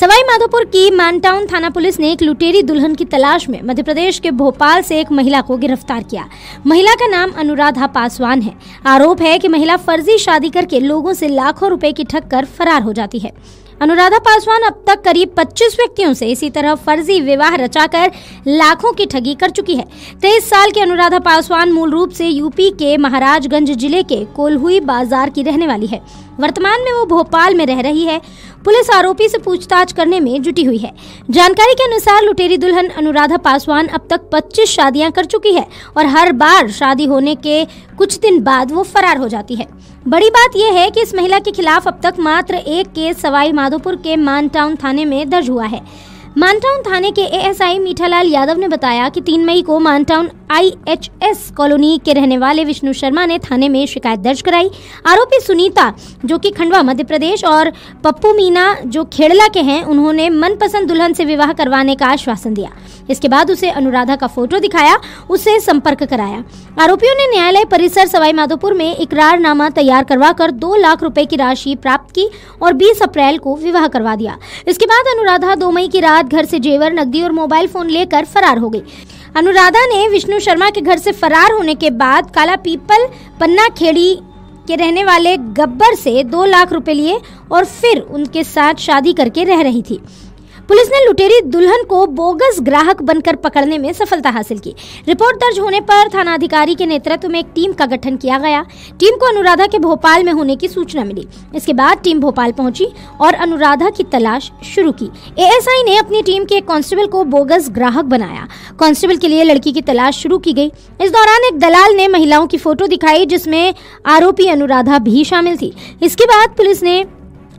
सवाई माधोपुर की मानटाउन थाना पुलिस ने एक लुटेरी दुल्हन की तलाश में मध्य प्रदेश के भोपाल से एक महिला को गिरफ्तार किया। महिला का नाम अनुराधा पासवान है। आरोप है कि महिला फर्जी शादी करके लोगों से लाखों रुपए की ठग कर फरार हो जाती है। अनुराधा पासवान अब तक करीब 25 व्यक्तियों से इसी तरह फर्जी विवाह रचाकर लाखों की ठगी कर चुकी है। 23 साल की अनुराधा पासवान मूल रूप से यूपी के महाराजगंज जिले के कोल्हुई बाजार की रहने वाली है। वर्तमान में वो भोपाल में रह रही है। पुलिस आरोपी से पूछताछ करने में जुटी हुई है। जानकारी के अनुसार लुटेरी दुल्हन अनुराधा पासवान अब तक 25 शादियां कर चुकी है और हर बार शादी होने के कुछ दिन बाद वो फरार हो जाती है। बड़ी बात यह है कि इस महिला के खिलाफ अब तक मात्र एक केस सवाई माधोपुर के मानटाउन थाने में दर्ज हुआ है। मानटाउन थाने के एएसआई मीठालाल यादव ने बताया कि 3 मई को मानटाउन IHS कॉलोनी के रहने वाले विष्णु शर्मा ने थाने में शिकायत दर्ज कराई। आरोपी सुनीता, जो कि खंडवा मध्य प्रदेश, और पप्पू मीना, जो खेड़ला के हैं, उन्होंने मनपसंद दुल्हन से विवाह करवाने का आश्वासन दिया। इसके बाद उसे अनुराधा का फोटो दिखाया, उससे संपर्क कराया। आरोपियों ने न्यायालय परिसर सवाई माधोपुर में इकरारनामा तैयार करवाकर 2 लाख रुपए की राशि प्राप्त की और 20 अप्रैल को विवाह करवा दिया। इसके बाद अनुराधा 2 मई की रात घर से जेवर, नकदी और मोबाइल फोन लेकर फरार हो गई। अनुराधा ने विष्णु शर्मा के घर से फरार होने के बाद काला पीपल पन्ना खेड़ी के रहने वाले गब्बर से 2 लाख रुपए लिए और फिर उनके साथ शादी करके रह रही थी। पुलिस ने लुटेरी दुल्हन को बोगस ग्राहक बनकर पकड़ने में सफलता हासिल की। रिपोर्ट दर्ज होने पर थाना अधिकारी के नेतृत्व में एक टीम का गठन किया गया। टीम को अनुराधा के भोपाल में होने की सूचना मिली। इसके बाद टीम भोपाल पहुंची और अनुराधा की तलाश शुरू की। एएसआई ने अपनी टीम के एक कांस्टेबल को बोगस ग्राहक बनाया। कांस्टेबल के लिए लड़की की तलाश शुरू की गई। इस दौरान एक दलाल ने महिलाओं की फोटो दिखाई, जिसमें आरोपी अनुराधा भी शामिल थी। इसके बाद पुलिस ने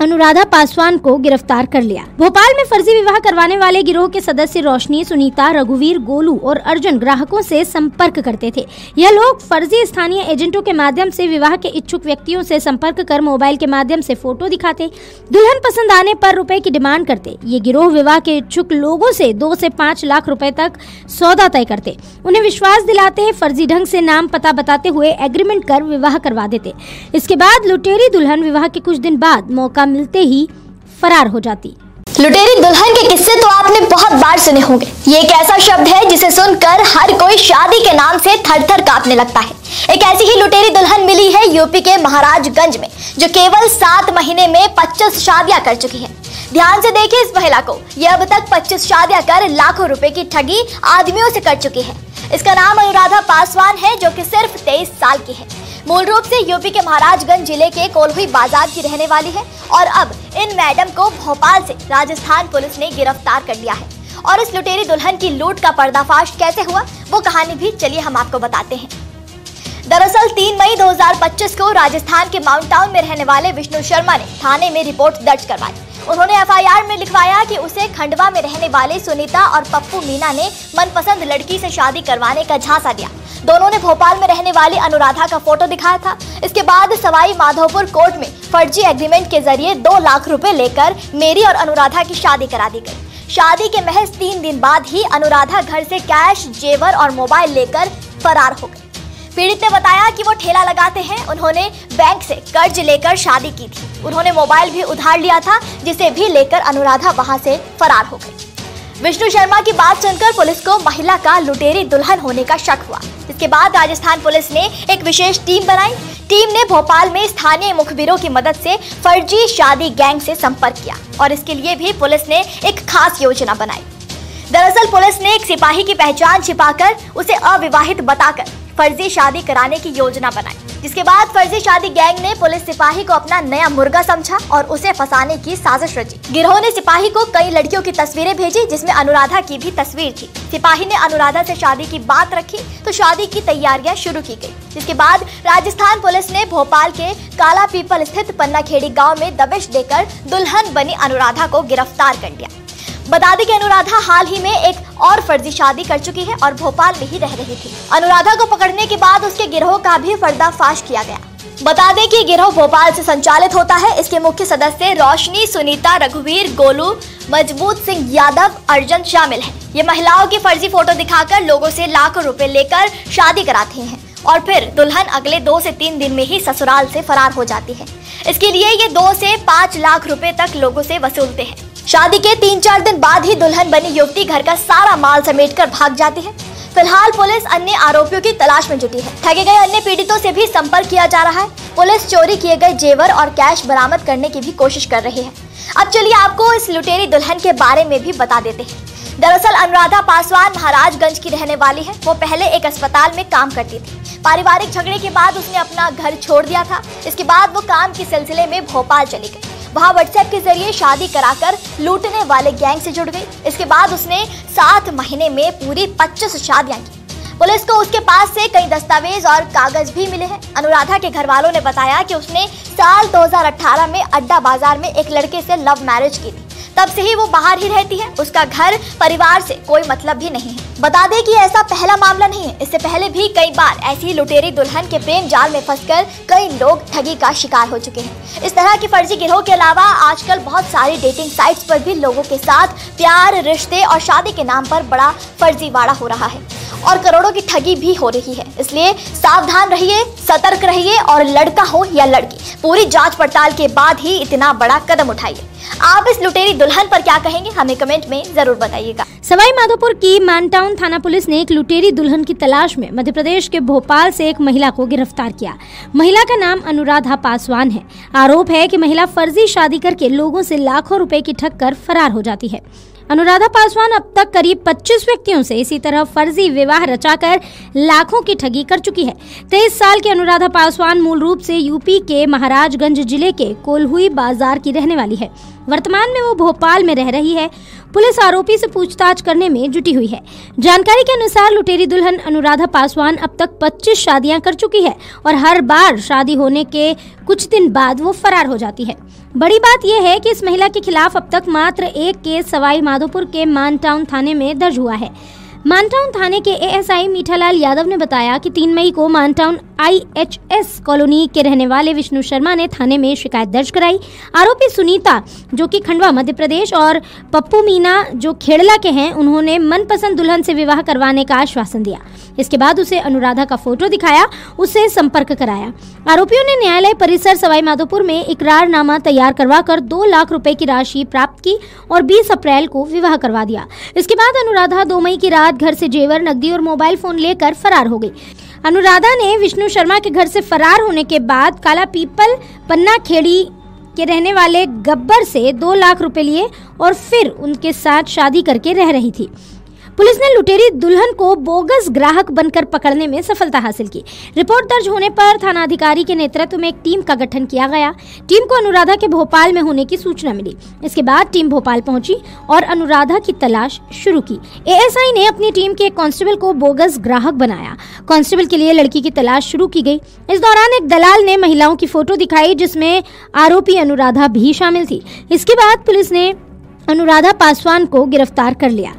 अनुराधा पासवान को गिरफ्तार कर लिया। भोपाल में फर्जी विवाह करवाने वाले गिरोह के सदस्य रोशनी, सुनीता, रघुवीर, गोलू और अर्जुन ग्राहकों से संपर्क करते थे। यह लोग फर्जी स्थानीय एजेंटों के माध्यम से विवाह के इच्छुक व्यक्तियों से संपर्क कर मोबाइल के माध्यम से फोटो दिखाते, दुल्हन पसंद आने पर रुपए की डिमांड करते। ये गिरोह विवाह के इच्छुक लोगों से 2 से 5 लाख रुपए तक सौदा तय करते, उन्हें विश्वास दिलाते, फर्जी ढंग से नाम पता बताते हुए एग्रीमेंट कर विवाह करवा देते। इसके बाद लुटेरी दुल्हन विवाह के कुछ दिन बाद मौका मिलते ही फरार हो जाती। लुटेरी दुल्हन के किस्से तो आपने बहुत बार सुने होंगे। ये एक ऐसा शब्द है जिसे सुनकर हर कोई शादी के नाम से थर-थर कांपने लगता है। एक ऐसी ही लुटेरी दुल्हन मिली है यूपी के महाराजगंज में, जो केवल 7 महीने में 25 शादियां कर चुकी है। ध्यान से देखिए इस महिला को। यह अब तक 25 शादियां कर लाखों रुपए की ठगी आदमियों से कर चुकी है। इसका नाम अनुराधा पासवान है, जो कि सिर्फ 23 साल की है। मूल रूप से यूपी के महाराजगंज जिले के कोल्हुई बाजार की रहने वाली है और अब इन मैडम को भोपाल से राजस्थान पुलिस ने गिरफ्तार कर लिया है। और इस लुटेरी दुल्हन की लूट का पर्दाफाश कैसे हुआ, वो कहानी भी चलिए हम आपको बताते हैं। दरअसल 3 मई 2025 को राजस्थान के माउंटाउन में रहने वाले विष्णु शर्मा ने थाने में रिपोर्ट दर्ज करवाई। उन्होंने FIR में लिखवाया कि उसे खंडवा में रहने वाले सुनीता और पप्पू मीना ने मनपसंद लड़की से शादी करवाने का झांसा दिया। दोनों ने भोपाल में रहने वाली अनुराधा का फोटो दिखाया था। इसके बाद सवाई माधोपुर कोर्ट में फर्जी एग्रीमेंट के जरिए 2 लाख रुपए लेकर मेरी और अनुराधा की शादी करा दी गई। शादी के महज 3 दिन बाद ही अनुराधा घर से कैश, जेवर और मोबाइल लेकर फरार हो गई। पीड़ित ने बताया कि वो ठेला लगाते हैं। उन्होंने बैंक से कर्ज लेकर शादी की थी। उन्होंने मोबाइल भी उधार लिया था, जिसे भी लेकर अनुराधा वहां से फरार हो गई। विष्णु शर्मा की बात सुनकर पुलिस को महिला का लुटेरी दुल्हन होने का शक हुआ। इसके बाद राजस्थान पुलिस ने एक विशेष टीम बनाई। टीम ने भोपाल में स्थानीय मुखबिरों की मदद से फर्जी शादी गैंग से संपर्क किया और इसके लिए भी पुलिस ने एक खास योजना बनाई। दरअसल पुलिस ने एक सिपाही की पहचान छिपाकर उसे अविवाहित बताकर फर्जी शादी कराने की योजना बनाई, जिसके बाद फर्जी शादी गैंग ने पुलिस सिपाही को अपना नया मुर्गा समझा और उसे फंसाने की साजिश रची। गिरोह ने सिपाही को कई लड़कियों की तस्वीरें भेजी, जिसमें अनुराधा की भी तस्वीर थी। सिपाही ने अनुराधा से शादी की बात रखी तो शादी की तैयारियां शुरू की गई। जिसके बाद राजस्थान पुलिस ने भोपाल के काला पीपल स्थित पन्ना खेड़ी गाँव में दबिश देकर दुल्हन बनी अनुराधा को गिरफ्तार कर लिया। बता दें कि अनुराधा हाल ही में एक और फर्जी शादी कर चुकी है और भोपाल में ही रह रही थी। अनुराधा को पकड़ने के बाद उसके गिरोह का भी पर्दाफाश किया गया। बता दें कि गिरोह भोपाल से संचालित होता है। इसके मुख्य सदस्य रोशनी, सुनीता, रघुवीर, गोलू, मजबूत सिंह यादव, अर्जुन शामिल हैं। ये महिलाओं की फर्जी फोटो दिखाकर लोगों से लाखों रुपए लेकर शादी कराते हैं और फिर दुल्हन अगले 2 से 3 दिन में ही ससुराल से फरार हो जाती है। इसके लिए ये 2 से 5 लाख रुपए तक लोगों से वसूलते हैं। शादी के 3-4 दिन बाद ही दुल्हन बनी युवती घर का सारा माल समेटकर भाग जाती है। फिलहाल पुलिस अन्य आरोपियों की तलाश में जुटी है। ठगे गए अन्य पीड़ितों से भी संपर्क किया जा रहा है। पुलिस चोरी किए गए जेवर और कैश बरामद करने की भी कोशिश कर रही है। अब चलिए आपको इस लुटेरी दुल्हन के बारे में भी बता देते हैं। दरअसल अनुराधा पासवान महाराजगंज की रहने वाली है। वो पहले एक अस्पताल में काम करती थी। पारिवारिक झगड़े के बाद उसने अपना घर छोड़ दिया था। इसके बाद वो काम के सिलसिले में भोपाल चली गई। वहाँ व्हाट्सएप के जरिए शादी कराकर लूटने वाले गैंग से जुड़ गई। इसके बाद उसने 7 महीने में पूरी 25 शादियां की। पुलिस को उसके पास से कई दस्तावेज और कागज भी मिले हैं। अनुराधा के घर वालों ने बताया कि उसने साल 2018 में अड्डा बाजार में एक लड़के से लव मैरिज की थी। तब से ही वो बाहर ही रहती है। उसका घर परिवार से कोई मतलब भी नहीं है। बता दें कि ऐसा पहला मामला नहीं है। इससे पहले भी कई बार ऐसी लुटेरी दुल्हन के प्रेम जाल में फंसकर कई लोग ठगी का शिकार हो चुके हैं। इस तरह की फर्जी गिरोह के अलावा आजकल बहुत सारी डेटिंग साइट्स पर भी लोगों के साथ प्यार, रिश्ते और शादी के नाम पर बड़ा फर्जीवाड़ा हो रहा है और करोड़ों की ठगी भी हो रही है। इसलिए सावधान रहिए, सतर्क रहिए और लड़का हो या लड़की, पूरी जांच पड़ताल के बाद ही इतना बड़ा कदम उठाइए। आप इस लुटेरी दुल्हन पर क्या कहेंगे, हमें कमेंट में जरूर बताइएगा। सवाई माधोपुर की मानटाउन थाना पुलिस ने एक लुटेरी दुल्हन की तलाश में मध्य प्रदेश के भोपाल से एक महिला को गिरफ्तार किया। महिला का नाम अनुराधा पासवान है। आरोप है कि महिला फर्जी शादी करके लोगों से लाखों रुपए की ठग कर फरार हो जाती है। अनुराधा पासवान अब तक करीब 25 व्यक्तियों से इसी तरह फर्जी विवाह रचाकर लाखों की ठगी कर चुकी है। 23 साल की अनुराधा पासवान मूल रूप से यूपी के महाराजगंज जिले के कोल्हुई बाजार की रहने वाली है। वर्तमान में वो भोपाल में रह रही है। पुलिस आरोपी से पूछताछ करने में जुटी हुई है। जानकारी के अनुसार लुटेरी दुल्हन अनुराधा पासवान अब तक 25 शादियां कर चुकी है और हर बार शादी होने के कुछ दिन बाद वो फरार हो जाती है। बड़ी बात यह है कि इस महिला के खिलाफ अब तक मात्र एक केस सवाई माधोपुर के मानटाउन थाने में दर्ज हुआ है। मानटाउन थाने के एएसआई मीठालाल यादव ने बताया कि 3 मई को मानटाउन IHS कॉलोनी के रहने वाले विष्णु शर्मा ने थाने में शिकायत दर्ज कराई। आरोपी सुनीता, जो कि खंडवा मध्य प्रदेश, और पप्पू मीना, जो खेड़ला के हैं, उन्होंने मनपसंद दुल्हन से विवाह करवाने का आश्वासन दिया। इसके बाद उसे अनुराधा का फोटो दिखाया, उससे संपर्क कराया। आरोपियों ने न्यायालय परिसर सवाई माधोपुर में इकरारनामा तैयार करवाकर 2 लाख रुपए की राशि प्राप्त की और 20 अप्रैल को विवाह करवा दिया। इसके बाद अनुराधा 2 मई की रात घर से जेवर, नकदी और मोबाइल फोन लेकर फरार हो गई। अनुराधा ने विष्णु शर्मा के घर से फरार होने के बाद काला पीपल पन्ना खेड़ी के रहने वाले गब्बर से 2 लाख रुपए लिए और फिर उनके साथ शादी करके रह रही थी। पुलिस ने लुटेरी दुल्हन को बोगस ग्राहक बनकर पकड़ने में सफलता हासिल की। रिपोर्ट दर्ज होने पर थाना अधिकारी के नेतृत्व में एक टीम का गठन किया गया। टीम को अनुराधा के भोपाल में होने की सूचना मिली। इसके बाद टीम भोपाल पहुंची और अनुराधा की तलाश शुरू की। एएसआई ने अपनी टीम के एक कांस्टेबल को बोगस ग्राहक बनाया। कांस्टेबल के लिए लड़की की तलाश शुरू की गई। इस दौरान एक दलाल ने महिलाओं की फोटो दिखाई, जिसमें आरोपी अनुराधा भी शामिल थी। इसके बाद पुलिस ने अनुराधा पासवान को गिरफ्तार कर लिया।